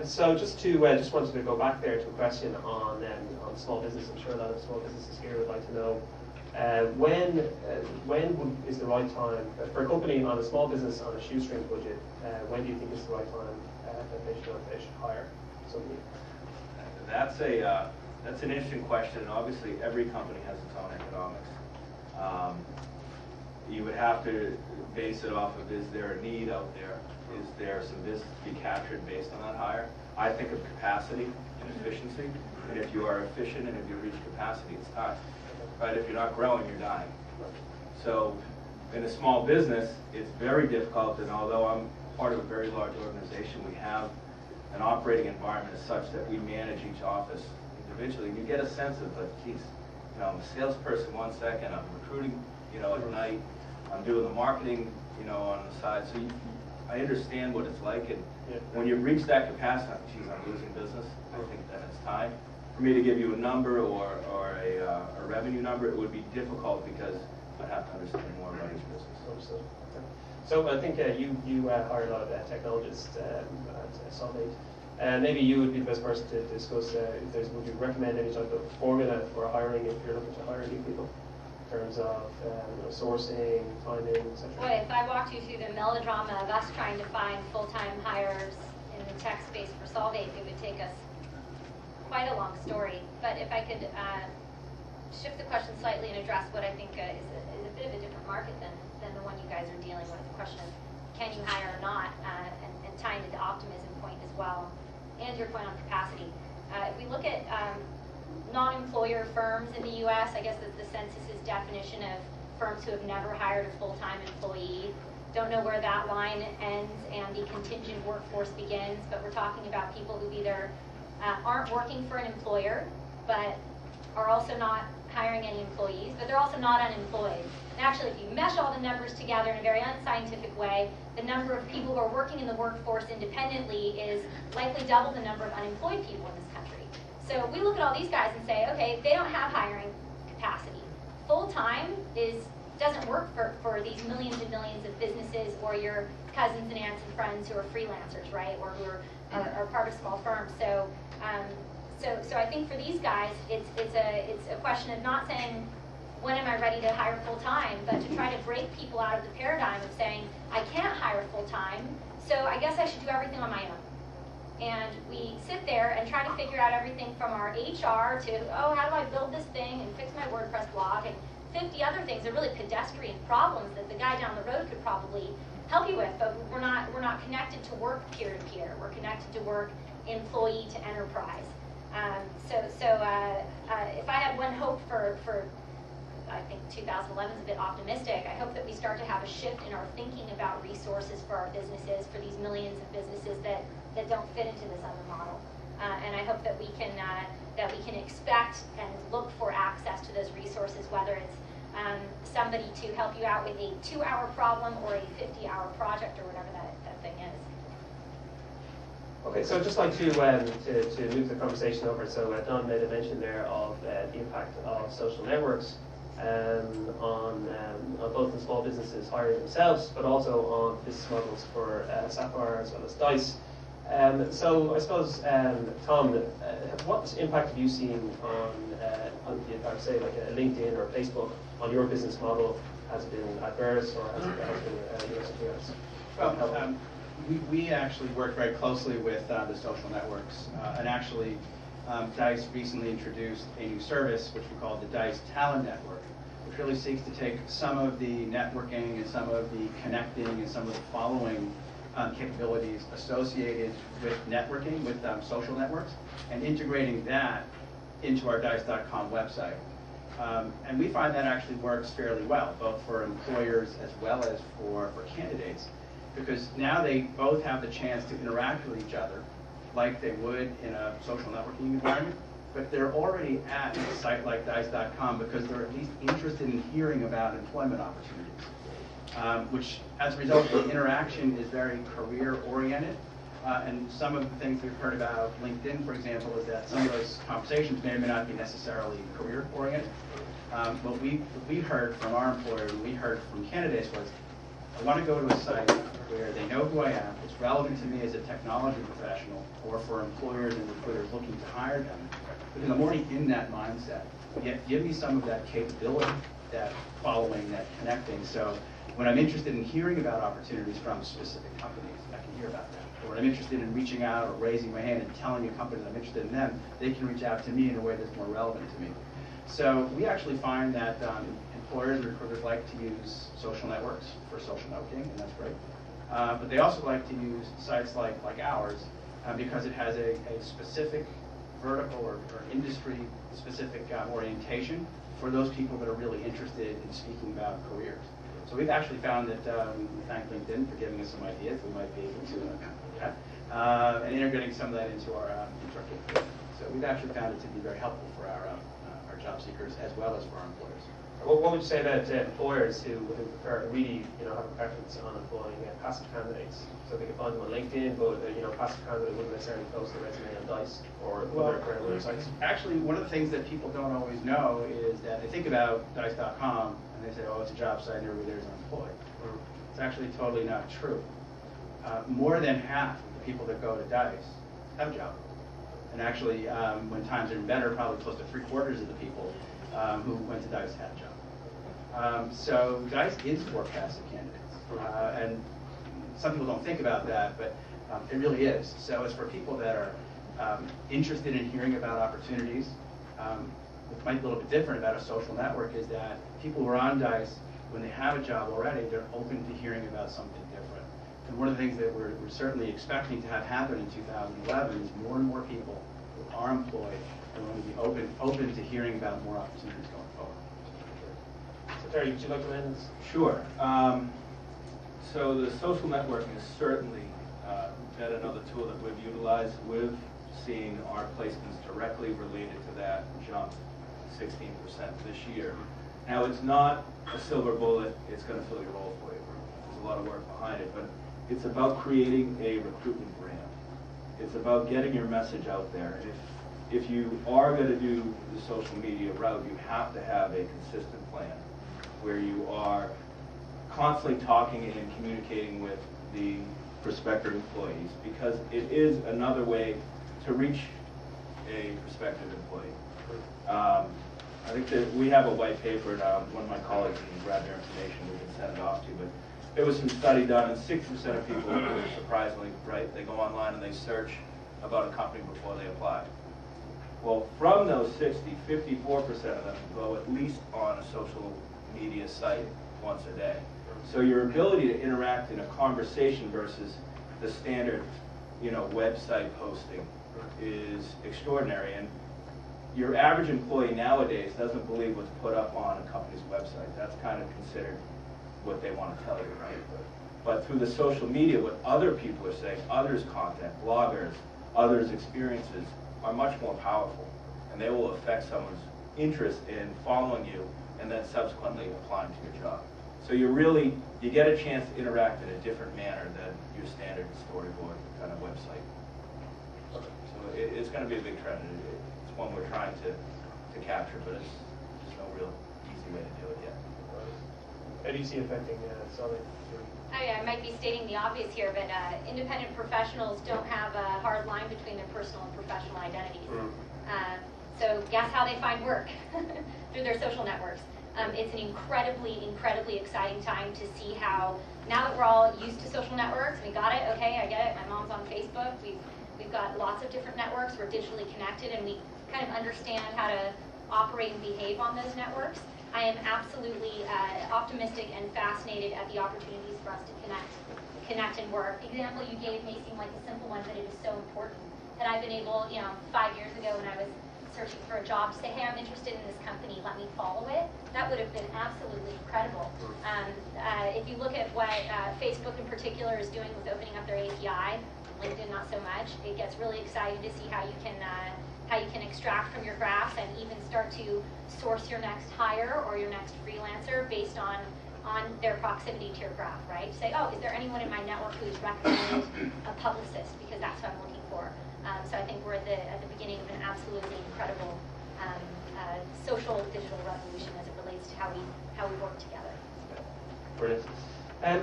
So just wanted to go back there to a question on small business. I'm sure a lot of small businesses here would like to know when is the right time for a company on a small business on a shoestring budget? When do you think is the right time that they should hire somebody? That's an interesting question, and obviously every company has its own economics. You would have to base it off of, is there a need out there? Is there some business to be captured based on that hire? I think of capacity and efficiency, and if you are efficient and if you reach capacity, it's time. Right? If you're not growing, you're dying. So in a small business, it's very difficult, and although I'm part of a very large organization, we have an operating environment as such that we manage each office individually. And you get a sense of, like, geez, I'm a salesperson one second, I'm recruiting, at night, I'm doing the marketing, on the side. So I understand what it's like, and when you reach that capacity, geez, I'm losing business, I think then it's time. For me to give you a number or a revenue number, it would be difficult because I'd have to understand more about each business. So I think you hire a lot of technologists at Solvate. Maybe you would be the best person to discuss would you recommend any type of formula for hiring if you're looking to hire new people? In terms of sourcing, finding, etc. Boy, if I walked you through the melodrama of us trying to find full-time hires in the tech space for Solvate, it would take us quite a long story. But if I could shift the question slightly and address what I think is a bit of a different market than the one you guys are dealing with, the question of can you hire or not, and tying to the optimism point as well, and your point on capacity. If we look at non-employer firms in the U.S., I guess that the census's definition of firms who have never hired a full-time employee. Don't know where that line ends and the contingent workforce begins, but we're talking about people who either aren't working for an employer, but are also not hiring any employees, but they're also not unemployed. And actually, if you mesh all the numbers together in a very unscientific way, the number of people who are working in the workforce independently is likely double the number of unemployed people in this country. So we look at all these guys and say, okay, they don't have hiring capacity. Full-time doesn't work for these millions and millions of businesses or your cousins and aunts and friends who are freelancers, right, or who are part of small firms. So I think for these guys, it's a question of not saying, when am I ready to hire full-time, but to try to break people out of the paradigm of saying, I can't hire full-time, so I guess I should do everything on my own. And we sit there and try to figure out everything from our HR to, how do I build this thing and fix my WordPress blog, and 50 other things are really pedestrian problems that the guy down the road could probably help you with, but we're not connected to work peer-to-peer. We're connected to work employee to enterprise. If I had one hope for I think 2011 is a bit optimistic. I hope that we start to have a shift in our thinking about resources for our businesses, for these millions of businesses that don't fit into this other model. And I hope that we can expect and look for access to those resources, whether it's somebody to help you out with a 2-hour problem or a 50-hour project or whatever that thing is. Okay, so I'd just like to move the conversation over. So Don made a mention there of the impact of social networks on both the small businesses hiring themselves, but also on business models for Sapphire as well as Dice. So I suppose, Tom, what impact have you seen on say, like a LinkedIn or Facebook on your business model? Has it been adverse or has it been something else? Well, we actually work very closely with the social networks, and actually Dice recently introduced a new service which we call the Dice Talent Network, which really seeks to take some of the networking and some of the connecting and some of the following capabilities associated with networking, with social networks, and integrating that into our dice.com website. And we find that actually works fairly well, both for employers as well as for candidates, because now they both have the chance to interact with each other like they would in a social networking environment, but they're already at a site like dice.com because they're at least interested in hearing about employment opportunities, which as a result the interaction is very career-oriented. And some of the things we've heard about LinkedIn, for example, is that some of those conversations may or may not be necessarily career-oriented. What we heard from our employer and we heard from candidates was I want to go to a site where they know who I am, it's relevant to me as a technology professional, or for employers and recruiters looking to hire them, because I'm already in that mindset. Yet give me some of that capability, that following, that connecting. So when I'm interested in hearing about opportunities from specific companies, I can hear about them. Or when I'm interested in reaching out or raising my hand and telling a company that I'm interested in them, they can reach out to me in a way that's more relevant to me. So we actually find that employers and recruiters like to use social networks for social networking, and that's great. But they also like to use sites like ours because it has a specific vertical or industry-specific orientation for those people that are really interested in speaking about careers. So we've actually found that, we thank LinkedIn for giving us some ideas we might be able to and integrating some of that into our capability. So we've actually found it to be very helpful for our job seekers as well as for our employers. What would you say about employers who prefer, really, have a preference on employing passive candidates? So they can find them on LinkedIn, but passive candidate wouldn't necessarily post their resume on Dice or other career websites. Actually, one of the things that people don't always know is that they think about Dice.com and they say, oh, it's a job site and everybody there is unemployed. It's actually totally not true. More than half of the people that go to Dice have a job. And actually, when times are better, probably close to 3/4 of the people who went to Dice had a job. So Dice is for passive candidates. And some people don't think about that, but it really is. So it's for people that are interested in hearing about opportunities. What might be a little bit different about a social network is that people who are on Dice, when they have a job already, they're open to hearing about something different. And one of the things that we're certainly expecting to have happen in 2011 is more and more people who are employed are going to be open to hearing about more opportunities going forward. So Terry, would you like to end this? Sure. So the social networking has certainly been another tool that we've utilized. We've seen our placements directly related to that jump 16% this year. Now, it's not a silver bullet. It's going to fill your role for you. There's a lot of work behind it, but it's about creating a recruitment brand. It's about getting your message out there. If you are going to do the social media route, you have to have a consistent plan where you are constantly talking and communicating with the prospective employees, because it is another way to reach a prospective employee. I think that we have a white paper, and one of my colleagues can grab their information, we can send it off to you, but there was some study done, and 60% of people, surprisingly, right, they go online and they search about a company before they apply. Well, from those 60, 54% of them go at least on a social media site once a day. So your ability to interact in a conversation versus the standard, website posting is extraordinary. And your average employee nowadays doesn't believe what's put up on a company's website. That's kind of considered what they want to tell you, right? But through the social media, what other people are saying, others' content, bloggers, others' experiences are much more powerful, and they will affect someone's interest in following you and then subsequently applying to your job. So you get a chance to interact in a different manner than your standard storyboard kind of website. So it's going to be a big trend. It's one we're trying to capture, but there's no real easy way to do it yet. How do you see it affecting Solvate? I might be stating the obvious here, but independent professionals don't have a hard line between their personal and professional identities. So guess how they find work? Through their social networks. It's an incredibly exciting time to see how, now that we're all used to social networks, we got it, okay, I get it, my mom's on Facebook, we've got lots of different networks, we're digitally connected, and we kind of understand how to operate and behave on those networks. I am absolutely optimistic and fascinated at the opportunities for us to connect and work. The example you gave may seem like a simple one, but it is so important. That I've been able, 5 years ago when I was searching for a job, to say, hey, I'm interested in this company, let me follow it. That would have been absolutely incredible. If you look at what Facebook in particular is doing with opening up their API, LinkedIn not so much, it gets really exciting to see how you can extract from your graphs and even start to source your next hire or your next freelancer based on their proximity to your graph, right? Say, oh, is there anyone in my network who's recommended a publicist, because that's what I'm looking for. So I think we're at the beginning of an absolutely incredible social digital revolution as it relates to how we work together. Brilliant.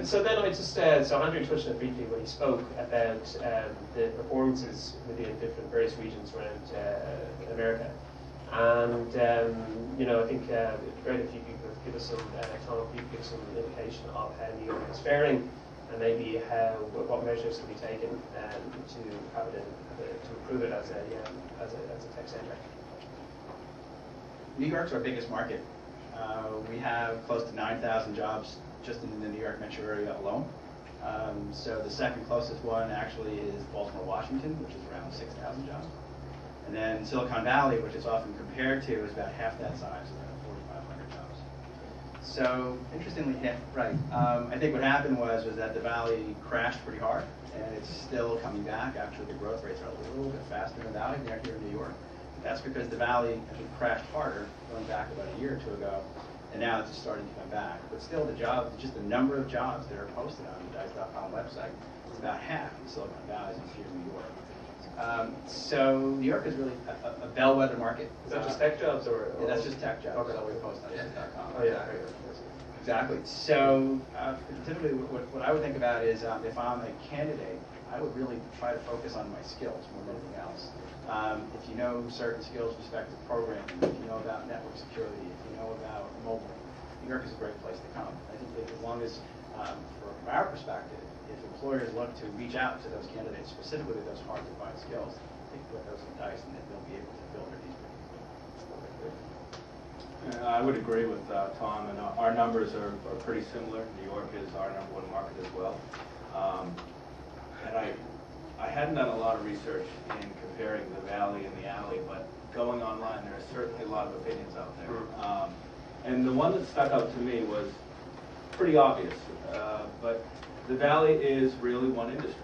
So then I just, so Andrew touched on it briefly when he spoke about the performances within different various regions around America. And, you know, I think it'd be great if you could give us some, Tom, if you could give some indication of how New York is faring and maybe what measures can be taken to have it to improve it as a tech center. New York's our biggest market. We have close to 9,000 jobs just in the New York metro area alone. So the second closest one actually is Baltimore, Washington, which is around 6,000 jobs. And then Silicon Valley, which is often compared to, is about half that size, around 4,500 jobs. So interestingly, yeah, right. I think what happened was that the Valley crashed pretty hard, and it's still coming back. Actually, the growth rates are a little bit faster in the Valley than here in New York. That's because the Valley actually crashed harder going back about a year or two ago, and now it's just starting to come back. But still, the jobs, just the number of jobs that are posted on the dice.com website is about half in Silicon Valley as here in New York. So New York is really a bellwether market. Is that just tech jobs or? Yeah, that's just tech jobs. Okay. So we post on dice.com. Oh yeah. Exactly. So typically what I would think about is if I'm a candidate, I would really try to focus on my skills more than anything else. If you know certain skills with respect to programming, if you know about network security, if you know about mobile, New York is a great place to come. I think that as long as, from our perspective, if employers look to reach out to those candidates, specifically with those hard-to-find skills, I think put those in dice and that they'll be able to build their needs. I would agree with Tom, and our numbers are pretty similar. New York is our #1 market as well. And I hadn't done a lot of research in comparing the Valley and the Alley, but going online, there are certainly a lot of opinions out there. And the one that stuck out to me was pretty obvious, but the Valley is really one industry,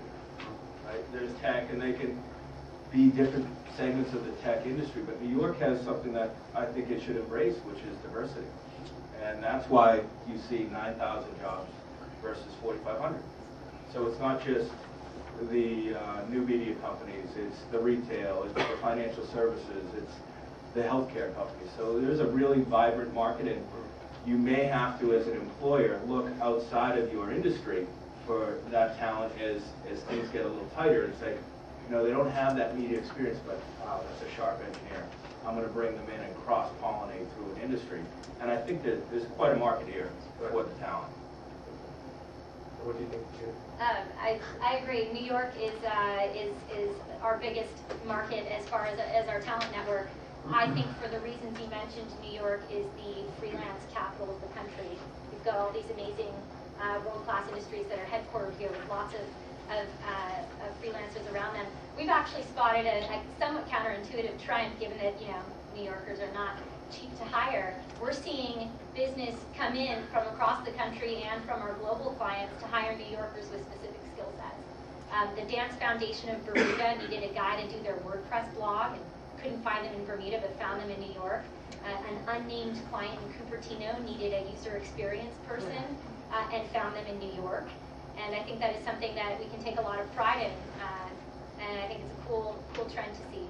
right? There's tech, and they can be different segments of the tech industry, but New York has something that I think it should embrace, which is diversity. And that's why you see 9,000 jobs versus 4,500. So it's not just the new media companies, it's the retail, it's the financial services, it's the healthcare companies. So there's a really vibrant market, and you may have to, as an employer, look outside of your industry for that talent as things get a little tighter and say, you know, they don't have that media experience, but wow, that's a sharp engineer. I'm going to bring them in and cross-pollinate through an industry. And I think that there's quite a market here for the talent. What do you think, Judy? I agree. New York is our biggest market as far as our talent network. I think for the reasons you mentioned, New York is the freelance capital of the country. We've got all these amazing world-class industries that are headquartered here with lots of freelancers around them. We've actually spotted a somewhat counterintuitive trend, given that, you know, New Yorkers are not cheap to hire. We're seeing business come in from across the country and from our global clients to hire New Yorkers with specific skill sets. The Dance Foundation of Bermuda needed a guy to do their WordPress blog and couldn't find them in Bermuda but found them in New York. An unnamed client in Cupertino needed a user experience person and found them in New York. And I think that is something that we can take a lot of pride in, and I think it's a cool trend to see.